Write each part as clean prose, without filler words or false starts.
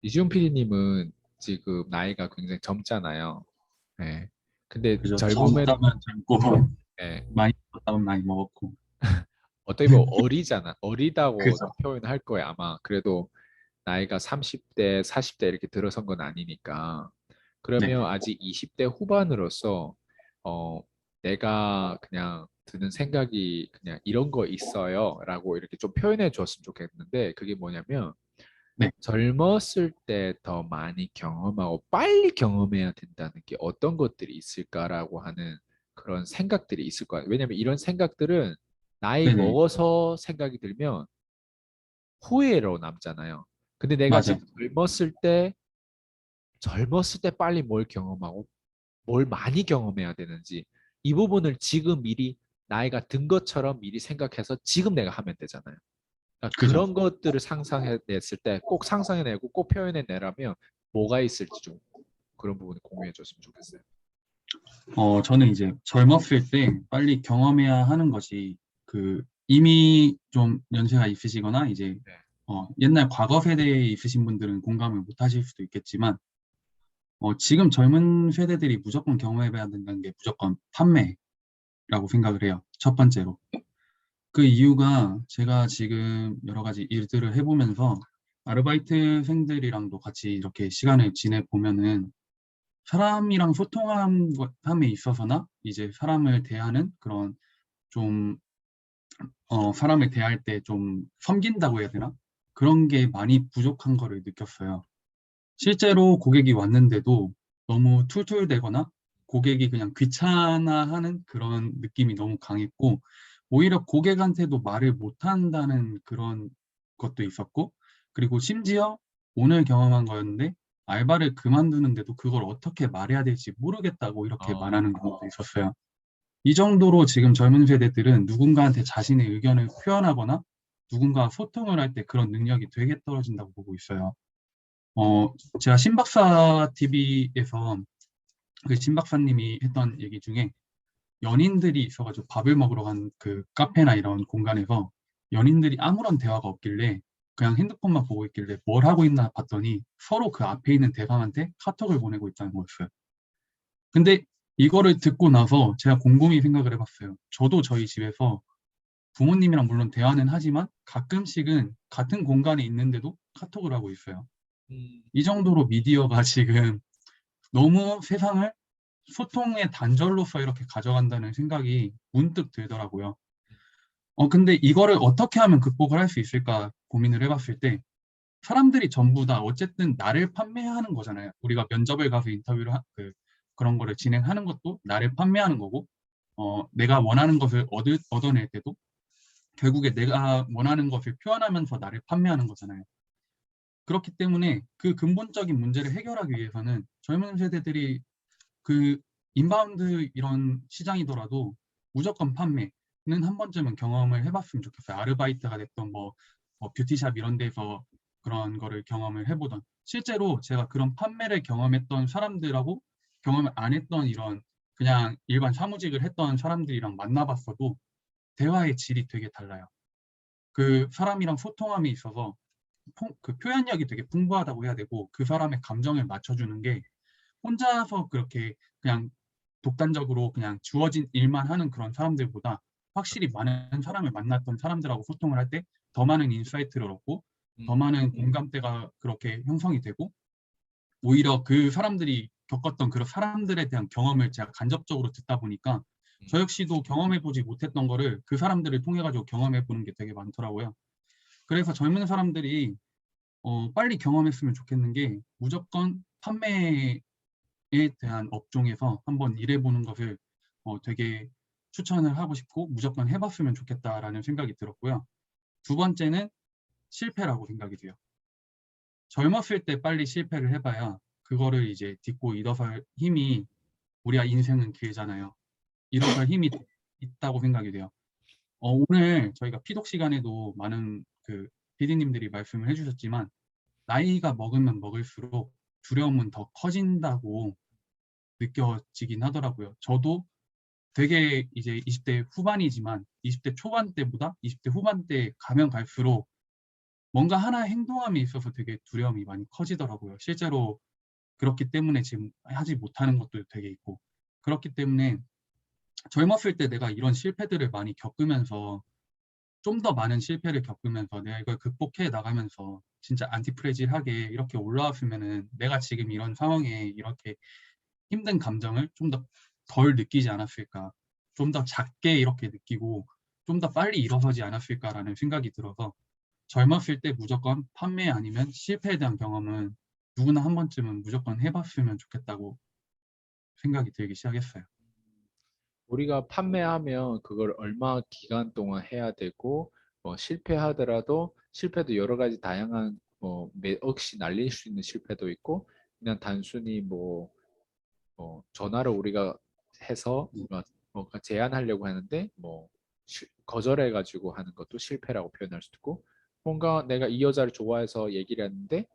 이지훈 PD님은 지금 나이가 굉장히 젊잖아요. 네. 근데 그죠. 젊음에, 젊다면 젊고 네. 많이 먹었다면 많이 먹었고. 어떻게 보면 어리잖아. 어리다고 그죠. 표현할 거예요, 아마. 그래도 나이가 30대, 40대 이렇게 들어선 건 아니니까. 네. 그러면 아직 20대 후반으로서, 어, 내가 그냥 드는 생각이 그냥 이런 거 있어요. 라고 이렇게 좀 표현해 줬으면 좋겠는데, 그게 뭐냐면, 네. 젊었을 때 더 많이 경험하고 빨리 경험해야 된다는 게 어떤 것들이 있을까라고 하는 그런 생각들이 있을 거예요. 왜냐면 이런 생각들은 나이 네네. 먹어서 생각이 들면 후회로 남잖아요. 근데 내가 맞아요. 지금 젊었을 때 빨리 뭘 경험하고 뭘 많이 경험해야 되는지 이 부분을 지금 미리 나이가 든 것처럼 미리 생각해서 지금 내가 하면 되잖아요. 그러니까 그죠. 그런 것들을 상상해냈을 때 꼭 상상해내고 꼭 표현해내라면 뭐가 있을지 좀 그런 부분을 공유해 줬으면 좋겠어요. 저는 이제 젊었을 때 빨리 경험해야 하는 것이 이미 좀 연세가 있으시거나 이제 네. 옛날 과거 세대에 있으신 분들은 공감을 못 하실 수도 있겠지만 지금 젊은 세대들이 무조건 경험해봐야 된다는 게 무조건 판매라고 생각을 해요. 첫 번째로. 그 이유가 제가 지금 여러 가지 일들을 해보면서 아르바이트생들이랑도 같이 이렇게 시간을 지내보면은 사람이랑 소통함에 있어서나 이제 사람을 대하는 그런 좀, 사람을 대할 때 좀 섬긴다고 해야 되나? 그런 게 많이 부족한 거를 느꼈어요. 실제로 고객이 왔는데도 너무 툴툴대거나 고객이 그냥 귀찮아하는 그런 느낌이 너무 강했고, 오히려 고객한테도 말을 못한다는 그런 것도 있었고, 그리고 심지어 오늘 경험한 거였는데, 알바를 그만두는데도 그걸 어떻게 말해야 될지 모르겠다고 이렇게 어, 말하는 경우도 있었어요. 이 정도로 지금 젊은 세대들은 누군가한테 자신의 의견을 표현하거나 누군가 소통을 할 때 그런 능력이 되게 떨어진다고 보고 있어요. 어, 제가 신박사 TV에서 그 신박사님이 했던 얘기 중에 연인들이 있어가지고 밥을 먹으러 간 그 카페나 이런 공간에서 연인들이 아무런 대화가 없길래 그냥 핸드폰만 보고 있길래 뭘 하고 있나 봤더니 서로 그 앞에 있는 대상한테 카톡을 보내고 있다는 거였어요. 근데 이거를 듣고 나서 제가 곰곰이 생각을 해봤어요. 저도 저희 집에서 부모님이랑 물론 대화는 하지만 가끔씩은 같은 공간에 있는데도 카톡을 하고 있어요. 음, 이 정도로 미디어가 지금 너무 세상을 소통의 단절로서 이렇게 가져간다는 생각이 문득 들더라고요. 근데 이거를 어떻게 하면 극복을 할 수 있을까 고민을 해봤을 때 사람들이 전부 다 어쨌든 나를 판매하는 거잖아요. 우리가 면접을 가서 그런 거를 진행하는 것도 나를 판매하는 거고, 내가 원하는 것을 얻어낼 때도 결국에 내가 원하는 것을 표현하면서 나를 판매하는 거잖아요. 그렇기 때문에 그 근본적인 문제를 해결하기 위해서는 젊은 세대들이 그 인바운드 이런 시장이더라도 무조건 판매는 한 번쯤은 경험을 해봤으면 좋겠어요. 아르바이트가 됐던 뷰티샵 이런 데서 그런 거를 경험을 해보던 실제로 제가 그런 판매를 경험했던 사람들하고 경험을 안 했던 이런 그냥 일반 사무직을 했던 사람들이랑 만나봤어도 대화의 질이 되게 달라요. 그 사람이랑 소통함에 있어서 그 표현력이 되게 풍부하다고 해야 되고 그 사람의 감정을 맞춰주는 게 혼자서 그렇게 그냥 독단적으로 그냥 주어진 일만 하는 그런 사람들보다 확실히 많은 사람을 만났던 사람들하고 소통을 할 때 더 많은 인사이트를 얻고 더 음, 많은 공감대가 그렇게 형성이 되고 오히려 그 사람들이 겪었던 그런 사람들에 대한 경험을 제가 간접적으로 듣다 보니까 음. 저 역시도 경험해보지 못했던 거를 그 사람들을 통해 가지고 경험해보는 게 되게 많더라고요. 그래서 젊은 사람들이 빨리 경험했으면 좋겠는 게 무조건 판매에 대한 업종에서 한번 일해보는 것을 되게 추천을 하고 싶고 무조건 해봤으면 좋겠다라는 생각이 들었고요. 두 번째는 실패라고 생각이 돼요. 젊었을 때 빨리 실패를 해봐야 그거를 이제 딛고 일어설 힘이 우리가 인생은 길잖아요. 일어설 힘이 있다고 생각이 돼요. 오늘 저희가 피독 시간에도 많은 그 PD님들이 말씀을 해주셨지만 나이가 먹으면 먹을수록 두려움은 더 커진다고 느껴지긴 하더라고요. 저도 되게 이제 20대 후반이지만 20대 초반 때보다 20대 후반 때 가면 갈수록 뭔가 하나 행동함에 있어서 되게 두려움이 많이 커지더라고요. 실제로 그렇기 때문에 지금 하지 못하는 것도 되게 있고. 그렇기 때문에 젊었을 때 내가 이런 실패들을 많이 겪으면서 좀 더 많은 실패를 겪으면서 내가 이걸 극복해 나가면서 진짜 안티프레질하게 이렇게 올라왔으면은 내가 지금 이런 상황에 이렇게 힘든 감정을 좀 더 덜 느끼지 않았을까. 좀 더 작게 이렇게 느끼고 좀 더 빨리 일어서지 않았을까라는 생각이 들어서 젊었을 때 무조건 판매 아니면 실패에 대한 경험은 누구나 한 번쯤은 무조건 해봤으면 좋겠다고 생각이 들기 시작했어요. 우리가 판매하면 그걸 얼마 기간 동안 해야 되고 뭐 실패하더라도 실패도 여러 가지 다양한 뭐 몇 억씩 날릴 수 있는 실패도 있고 그냥 단순히 전화를 우리가 해서 네. 뭔가 제안하려고 하는데 거절해 가지고 하는 것도 실패라고 표현할 수도 있고 뭔가 내가 이 여자를 좋아해서 얘기를 했는데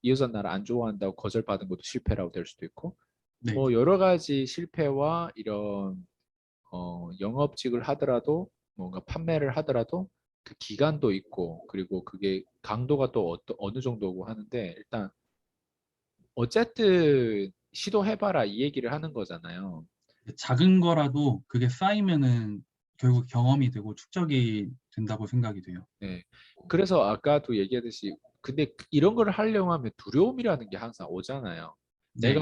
이 여자 나를 안 좋아한다고 거절받은 것도 실패라고 될 수도 있고 네. 뭐 여러 가지 실패와 이런 영업직을 하더라도 뭔가 판매를 하더라도 그 기간도 있고 그리고 그게 강도가 또 어느 정도고 하는데 일단 어쨌든 시도해봐라 이 얘기를 하는 거잖아요. 작은 거라도 그게 쌓이면은 결국 경험이 되고 축적이 된다고 생각이 돼요. 네. 그래서 아까도 얘기했듯이 근데 이런 걸 하려고 하면 두려움이라는 게 항상 오잖아요. 네.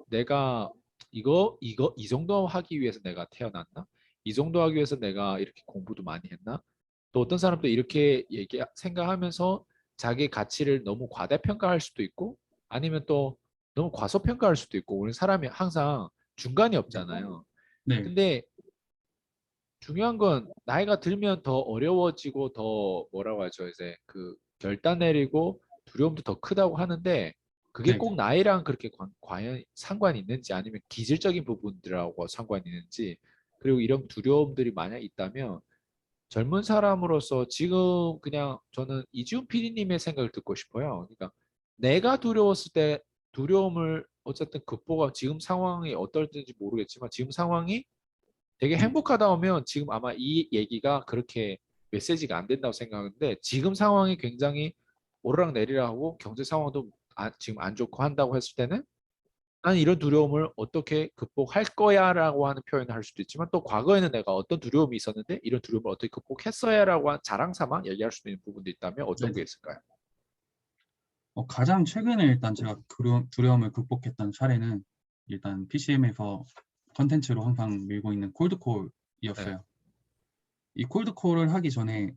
내가 이 정도 하기 위해서 내가 태어났나? 이 정도 하기 위해서 내가 이렇게 공부도 많이 했나? 또 어떤 사람도 이렇게 생각하면서 자기 가치를 너무 과대평가할 수도 있고 아니면 또 너무 과소평가할 수도 있고 우리 사람이 항상 중간이 네. 없잖아요. 네. 근데 중요한 건 나이가 들면 더 어려워지고 더 뭐라고 하죠? 이제 그 결단 내리고 두려움도 더 크다고 하는데 그게 네. 꼭 나이랑 그렇게 과연 상관이 있는지 아니면 기질적인 부분들하고 상관이 있는지 그리고 이런 두려움들이 만약 있다면 젊은 사람으로서 지금 그냥 저는 이지훈 PD님의 생각을 듣고 싶어요. 그러니까 내가 두려웠을 때 두려움을 어쨌든 극복하고 지금 상황이 어떨지 모르겠지만 지금 상황이 되게 네. 행복하다 하면 지금 아마 이 얘기가 그렇게 메시지가 안 된다고 생각하는데 지금 상황이 굉장히 오르락내리락 하고 경제 상황도 지금 안 좋고 한다고 했을 때는 나는 이런 두려움을 어떻게 극복할 거야라고 하는 표현을 할 수도 있지만 또 과거에는 내가 어떤 두려움이 있었는데 이런 두려움을 어떻게 극복했어야라고 한 자랑 삼아 얘기할 수도 있는 부분도 있다면 네. 어떤 게 있을까요? 가장 최근에 일단 제가 두려움을 극복했던 사례는 일단 PCM에서 컨텐츠로 항상 밀고 있는 네, 콜드콜이었어요. 이 콜드콜을 하기 전에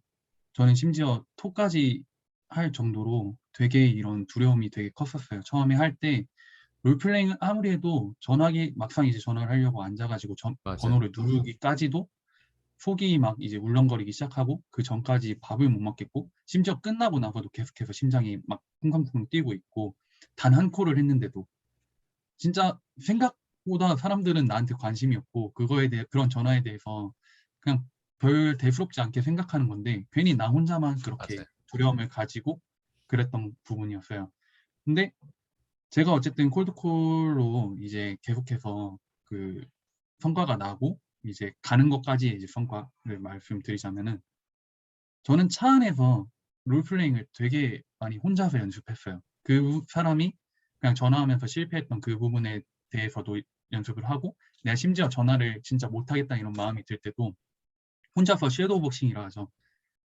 저는 심지어 토까지 할 정도로 되게 이런 두려움이 되게 컸었어요. 처음에 할 때 롤플레잉을 아무리 해도 전화기 막상 이제 전화를 하려고 앉아가지고 맞아요. 번호를 누르기까지도 속이 막 이제 울렁거리기 시작하고 그 전까지 밥을 못 먹겠고 심지어 끝나고 나서도 계속해서 심장이 막 쿵쾅쿵 뛰고 있고 단 한 콜을 했는데도 진짜 생각보다 사람들은 나한테 관심이 없고 그거에 대해 그런 전화에 대해서 그냥 별 대수롭지 않게 생각하는 건데 괜히 나 혼자만 그렇게 맞아요. 두려움을 가지고 그랬던 부분이었어요. 근데 제가 어쨌든 콜드콜로 이제 계속해서 그 성과가 나고 이제 가는 것까지 이제 성과를 말씀드리자면은 저는 차 안에서 롤플레잉을 되게 많이 혼자서 연습했어요. 그 사람이 그냥 전화하면서 실패했던 그 부분에 대해서도 연습을 하고 내가 심지어 전화를 진짜 못하겠다 이런 마음이 들 때도 혼자서 섀도우 복싱이라 하죠.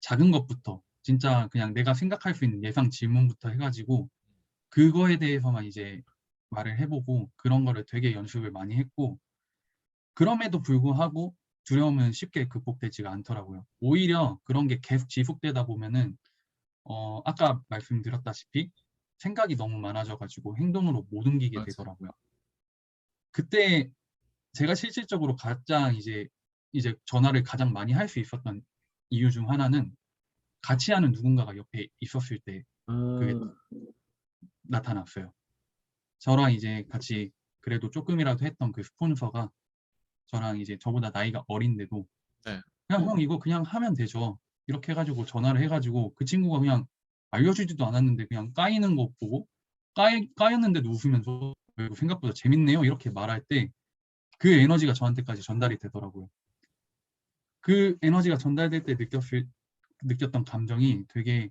작은 것부터 진짜 그냥 내가 생각할 수 있는 예상 질문부터 해가지고 그거에 대해서만 이제 말을 해보고 그런 거를 되게 연습을 많이 했고 그럼에도 불구하고 두려움은 쉽게 극복되지가 않더라고요. 오히려 그런 게 계속 지속되다 보면은 아까 말씀드렸다시피 생각이 너무 많아져가지고 행동으로 못 옮기게 맞아요. 되더라고요. 그때 제가 실질적으로 가장 이제 전화를 가장 많이 할 수 있었던 이유 중 하나는 같이 하는 누군가가 옆에 있었을 때 그게 음, 나타났어요. 저랑 이제 같이 그래도 조금이라도 했던 그 스폰서가 저랑 이제 저보다 나이가 어린데도 네, 그냥 형 이거 그냥 하면 되죠. 이렇게 해가지고 전화를 해가지고 그 친구가 그냥 알려주지도 않았는데 그냥 까이는 거 보고 까였는데도 웃으면서 "이거 생각보다 재밌네요." 이렇게 말할 때 그 에너지가 저한테까지 전달이 되더라고요. 그 에너지가 전달될 때 느꼈던 감정이 되게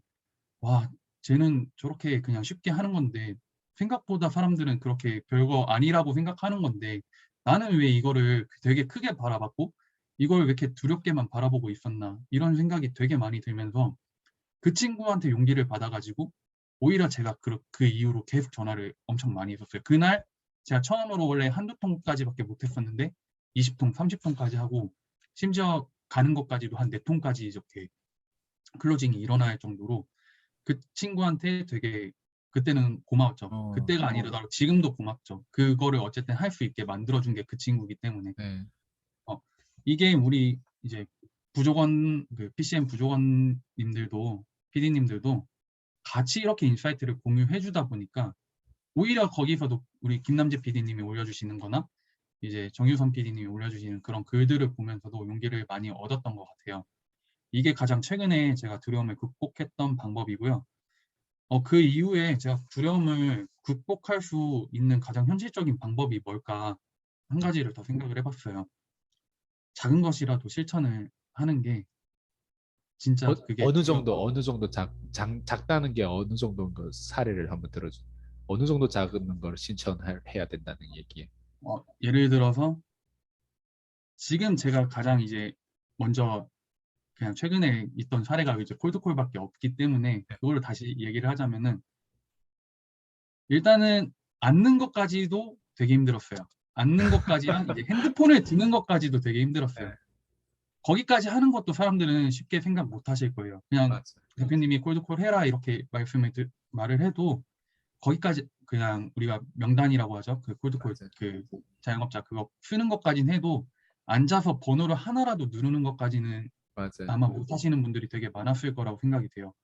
와, 쟤는 저렇게 그냥 쉽게 하는 건데 생각보다 사람들은 그렇게 별거 아니라고 생각하는 건데 나는 왜 이거를 되게 크게 바라봤고 이걸 왜 이렇게 두렵게만 바라보고 있었나 이런 생각이 되게 많이 들면서 그 친구한테 용기를 받아가지고 오히려 제가 그 이후로 계속 전화를 엄청 많이 했었어요. 그날 제가 처음으로 원래 한두 통까지밖에 못했었는데 20통, 30통까지 하고 심지어 가는 것까지도 한 4통까지 이렇게 클로징이 일어날 정도로 그 친구한테 되게 그때는 고마웠죠. 어, 그때가 아니더라도 지금도 고맙죠. 그거를 어쨌든 할 수 있게 만들어준 게 그 친구이기 때문에. 네. 어, 이게 우리 이제 부족원, 그 PCM 부족원님들도, PD님들도 같이 이렇게 인사이트를 공유해 주다 보니까 오히려 거기서도 우리 김남재 PD님이 올려주시는 거나 이제 정유선 PD님이 올려주시는 그런 글들을 보면서도 용기를 많이 얻었던 것 같아요. 이게 가장 최근에 제가 두려움을 극복했던 방법이고요. 그 이후에 제가 두려움을 극복할 수 있는 가장 현실적인 방법이 뭘까 한 가지를 더 생각을 해봤어요. 작은 것이라도 실천을 하는 게 진짜 그게 어느 정도 작다는 게 어느 정도인 거 사례를 한번 들어줘. 어느 정도 작은 걸 신청해야 된다는 얘기예요. 예를 들어서 지금 제가 가장 이제 먼저 그냥 최근에 있던 사례가 이제 콜드콜밖에 없기 때문에 그걸로 다시 얘기를 하자면은 일단은 앉는 것까지도 되게 힘들었어요. 앉는 것까지랑 이제 핸드폰을 드는 것까지도 되게 네, 힘들었어요. 거기까지 하는 것도 사람들은 쉽게 생각 못 하실 거예요. 그냥 맞아, 대표님이 콜드콜 해라 이렇게 말을 해도 거기까지 그냥 우리가 명단이라고 하죠. 그 콜드콜 맞아, 그 자영업자 그거 쓰는 것까지는 해도 앉아서 번호를 하나라도 누르는 것까지는 맞아, 아마 못 하시는 분들이 되게 많았을 거라고 생각이 돼요.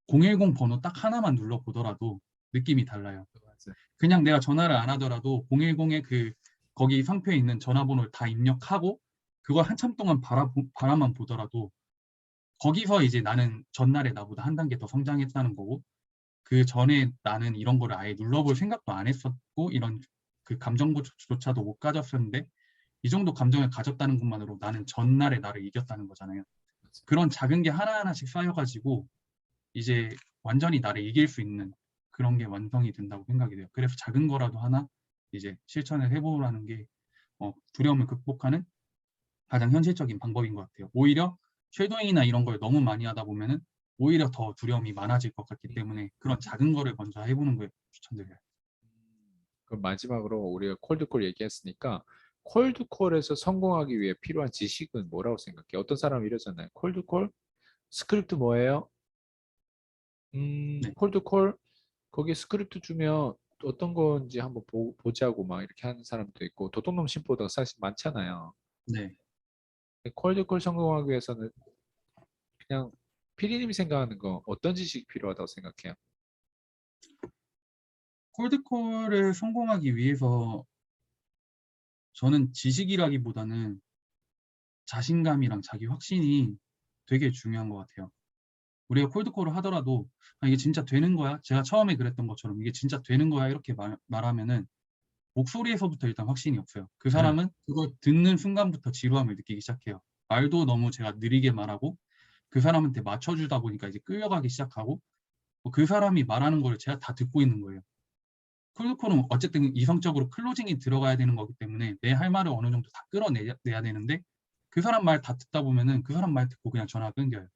010 번호 딱 하나만 눌러보더라도 느낌이 달라요. 맞아. 그냥 내가 전화를 안 하더라도 010에 그 거기 상표에 있는 전화번호를 다 입력하고 그걸 한참 동안 바라만 보더라도 거기서 이제 나는 전날에 나보다 한 단계 더 성장했다는 거고 그 전에 나는 이런 거를 아예 눌러볼 생각도 안 했었고 이런 그 감정조차도 못 가졌었는데 이 정도 감정을 가졌다는 것만으로 나는 전날에 나를 이겼다는 거잖아요. 그런 작은 게 하나하나씩 쌓여가지고 이제 완전히 나를 이길 수 있는 그런 게 완성이 된다고 생각이 돼요. 그래서 작은 거라도 하나 이제 실천을 해보라는 게 두려움을 극복하는 가장 현실적인 방법인 것 같아요. 오히려 쉐도잉이나 이런 걸 너무 많이 하다 보면은 오히려 더 두려움이 많아질 것 같기 때문에 그런 작은 거를 먼저 해보는 걸 추천드려요. 그럼 마지막으로 우리가 콜드콜 얘기했으니까 콜드콜에서 성공하기 위해 필요한 지식은 뭐라고 생각해? 어떤 사람이 이러잖아요. 콜드콜 스크립트 뭐예요? 네, 콜드콜 거기 스크립트 주면 어떤 건지 한번 보자고 막 이렇게 하는 사람도 있고 도둑놈 심보가 사실 많잖아요. 네. 콜드콜 성공하기 위해서는 그냥 피디님이 생각하는 거 어떤 지식이 필요하다고 생각해요? 콜드콜을 성공하기 위해서 저는 지식이라기보다는 자신감이랑 자기 확신이 되게 중요한 것 같아요. 우리가 콜드콜을 하더라도 이게 진짜 되는 거야? 제가 처음에 그랬던 것처럼 이게 진짜 되는 거야? 이렇게 말하면은 목소리에서부터 일단 확신이 없어요. 그 사람은 그걸 듣는 순간부터 지루함을 느끼기 시작해요. 말도 너무 제가 느리게 말하고 그 사람한테 맞춰주다 보니까 이제 끌려가기 시작하고 그 사람이 말하는 걸 제가 다 듣고 있는 거예요. 콜드콜은 어쨌든 이성적으로 클로징이 들어가야 되는 거기 때문에 내 할 말을 어느 정도 다 끌어내야 되는데 그 사람 말 다 듣다 보면은 그 사람 말 듣고 그냥 전화 끊겨요.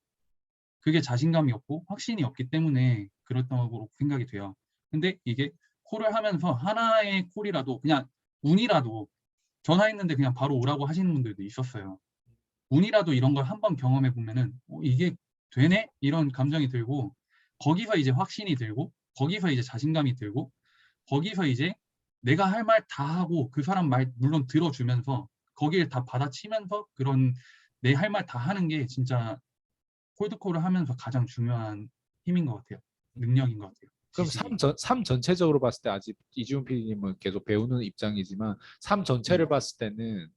그게 자신감이 없고 확신이 없기 때문에 그렇다고 생각이 돼요. 근데 이게 콜을 하면서 하나의 콜이라도 그냥 운이라도 전화했는데 그냥 바로 오라고 하시는 분들도 있었어요. 운이라도 이런 걸 한번 경험해 보면은 이게 되네? 이런 감정이 들고 거기서 이제 확신이 들고 거기서 이제 자신감이 들고 거기서 이제 내가 할 말 다 하고 그 사람 말 물론 들어주면서 거기를 다 받아치면서 그런 내 할 말 다 하는 게 진짜 콜드콜을 하면서 가장 중요한 힘인 것 같아요. 능력인 것 같아요. 그럼 지식이. 삶 전체적으로 봤을 때 아직 이지훈 PD님은 계속 배우는 입장이지만 삶 네. 전체를 봤을 때는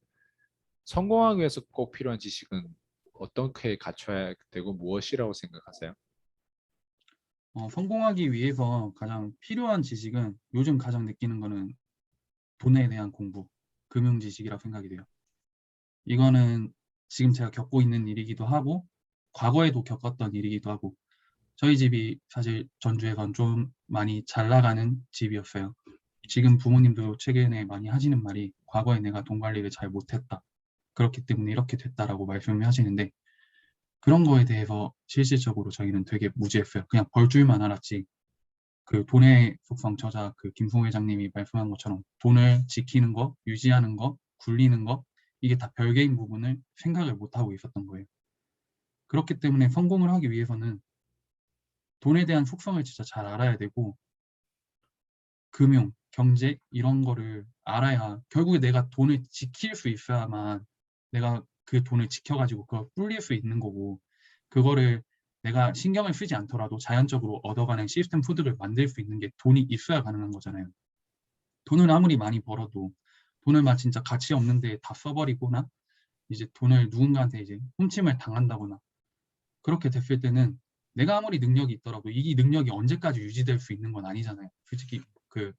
성공하기 위해서 꼭 필요한 지식은 어떻게 갖춰야 되고 무엇이라고 생각하세요? 성공하기 위해서 가장 필요한 지식은 요즘 가장 느끼는 거는 돈에 대한 공부, 금융 지식이라고 생각이 돼요. 이거는 지금 제가 겪고 있는 일이기도 하고 과거에도 겪었던 일이기도 하고 저희 집이 사실 전주에선 좀 많이 잘 나가는 집이었어요. 지금 부모님도 최근에 많이 하시는 말이 과거에 내가 돈 관리를 잘 못했다. 그렇기 때문에 이렇게 됐다라고 말씀을 하시는데 그런 거에 대해서 실질적으로 저희는 되게 무지했어요. 그냥 벌 줄만 알았지. 그 돈의 속성 저자 그 김승호 회장님이 말씀한 것처럼 돈을 지키는 거, 유지하는 거, 굴리는 거 이게 다 별개인 부분을 생각을 못 하고 있었던 거예요. 그렇기 때문에 성공을 하기 위해서는 돈에 대한 속성을 진짜 잘 알아야 되고 금융, 경제 이런 거를 알아야 결국에 내가 돈을 지킬 수 있어야만 내가 그 돈을 지켜가지고 그걸 불릴 수 있는 거고 그거를 내가 신경을 쓰지 않더라도 자연적으로 얻어가는 시스템 푸드를 만들 수 있는 게 돈이 있어야 가능한 거잖아요. 돈을 아무리 많이 벌어도 돈을 막 진짜 가치 없는 데에 다 써버리거나 이제 돈을 누군가한테 이제 훔침을 당한다거나 그렇게 됐을 때는 내가 아무리 능력이 있더라도 이 능력이 언제까지 유지될 수 있는 건 아니잖아요. 솔직히 그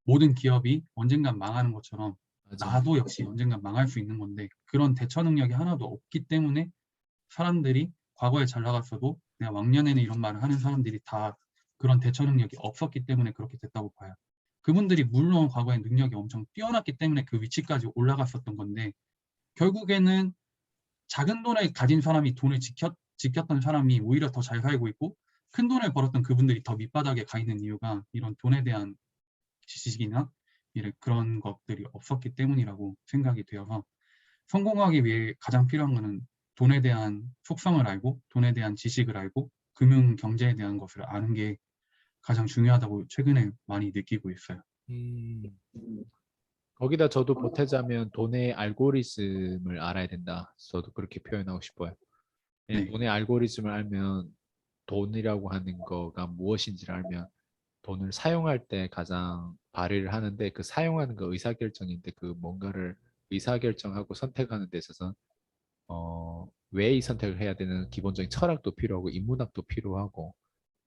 모든 기업이 언젠간 망하는 것처럼 맞아. 나도 역시 언젠간 망할 수 있는 건데 그런 대처 능력이 하나도 없기 때문에 사람들이 과거에 잘 나갔어도 내가 왕년에는 이런 말을 하는 사람들이 다 그런 대처 능력이 없었기 때문에 그렇게 됐다고 봐요. 그분들이 물론 과거에 능력이 엄청 뛰어났기 때문에 그 위치까지 올라갔었던 건데 결국에는 작은 돈을 가진 사람이 돈을 지켰던 사람이 오히려 더 잘 살고 있고 큰 돈을 벌었던 그분들이 더 밑바닥에 가 있는 이유가 이런 돈에 대한 지식이나 그런 것들이 없었기 때문이라고 생각이 되어서 성공하기 위해 가장 필요한 것은 돈에 대한 속성을 알고 돈에 대한 지식을 알고 금융 경제에 대한 것을 아는 게 가장 중요하다고 최근에 많이 느끼고 있어요. 음, 거기다 저도 보태자면 돈의 알고리즘을 알아야 된다. 저도 그렇게 표현하고 싶어요. 예, 네, 돈의 알고리즘을 알면 돈이라고 하는 거가 무엇인지를 알면 돈을 사용할 때 가장 발휘를 하는데 그 사용하는 거 의사결정인데 그 뭔가를 의사결정하고 선택하는 데 있어서 왜 이 선택을 해야 되는 기본적인 철학도 필요하고 인문학도 필요하고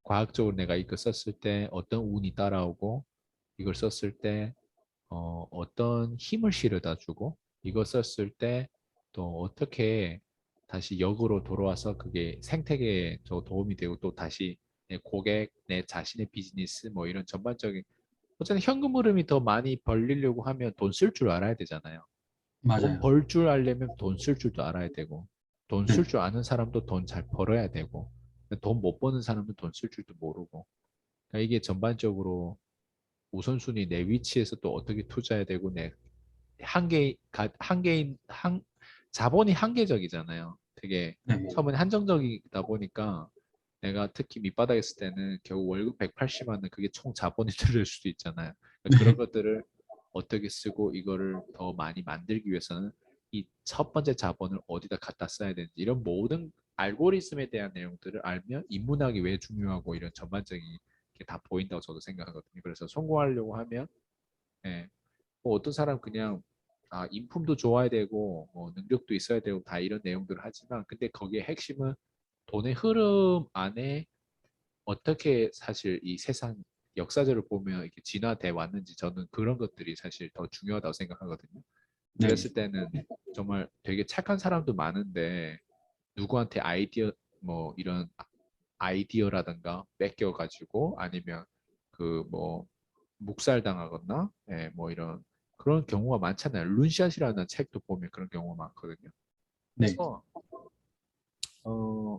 과학적으로 내가 이거 썼을 때 어떤 운이 따라오고 이걸 썼을 때 어떤 힘을 실어다 주고 이거 썼을 때 또 어떻게 다시 역으로 돌아와서 그게 생태계에 더 도움이 되고 또 다시 내 고객, 내 자신의 비즈니스 뭐 이런 전반적인 어쨌든 현금 흐름이 더 많이 벌리려고 하면 돈 쓸 줄 알아야 되잖아요. 돈 맞아요. 벌 줄 알려면 돈 쓸 줄도 알아야 되고 돈 쓸 네, 줄 아는 사람도 돈 잘 벌어야 되고 돈 못 버는 사람은 돈 쓸 줄도 모르고 그러니까 이게 전반적으로 우선순위 내 위치에서 또 어떻게 투자해야 되고 내 한계인 자본이 한계적이잖아요. 되게 네, 처음엔 한정적이다 보니까 내가 특히 밑바닥에 있을 때는 겨우 월급 180만 원 그게 총 자본이 들을 수도 있잖아요. 그러니까 그런 네, 것들을 어떻게 쓰고 이거를 더 많이 만들기 위해서는 이 첫 번째 자본을 어디다 갖다 써야 되는지 이런 모든 알고리즘에 대한 내용들을 알면 인문학이 왜 중요하고 이런 전반적인 게 다 보인다고 저도 생각하거든요. 그래서 성공하려고 하면 예, 뭐 어떤 사람 그냥 인품도 좋아야 되고 뭐 능력도 있어야 되고 다 이런 내용들을 하지만 근데 거기에 핵심은 돈의 흐름 안에 어떻게 사실 이 세상 역사적으로 보면 이렇게 진화돼 왔는지 저는 그런 것들이 사실 더 중요하다고 생각하거든요. 네, 그랬을 때는 정말 되게 착한 사람도 많은데 누구한테 아이디어 뭐 이런 아이디어라든가 뺏겨가지고 아니면 그 뭐 묵살당하거나 예, 뭐 이런 그런 경우가 많잖아요. 룬샷이라는 책도 보면 그런 경우가 많거든요. 네, 그래서 어,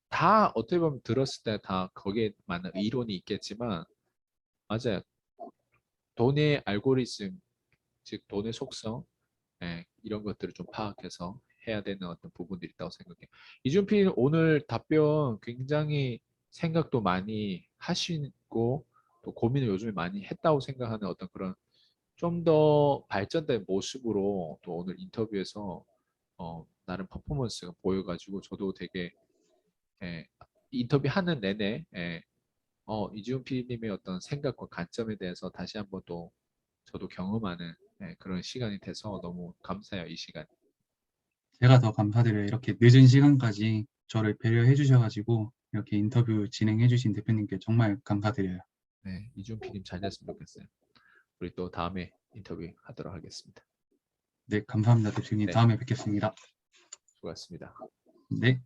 다 어떻게 보면 들었을 때 다 거기에 맞는 이론이 있겠지만 맞아요. 돈의 알고리즘 즉 돈의 속성 예, 이런 것들을 좀 파악해서 해야 되는 어떤 부분들이 있다고 생각해요. 이준필 오늘 답변 굉장히 생각도 많이 하시고 또 고민을 요즘에 많이 했다고 생각하는 어떤 그런 좀 더 발전된 모습으로 또 오늘 인터뷰에서 나름 퍼포먼스가 보여가지고 저도 되게 예, 인터뷰하는 내내 이지훈 PD님의 어떤 생각과 관점에 대해서 다시 한번 또 저도 경험하는 그런 시간이 돼서 너무 감사해요, 이 시간. 제가 더 감사드려요. 이렇게 늦은 시간까지 저를 배려해 주셔가지고 이렇게 인터뷰 진행해 주신 대표님께 정말 감사드려요. 네, 이준 PD님 잘 됐으면 좋겠어요. 우리 또 다음에 인터뷰 하도록 하겠습니다. 네, 감사합니다, 대표님. 네, 다음에 뵙겠습니다. 수고하셨습니다. 네.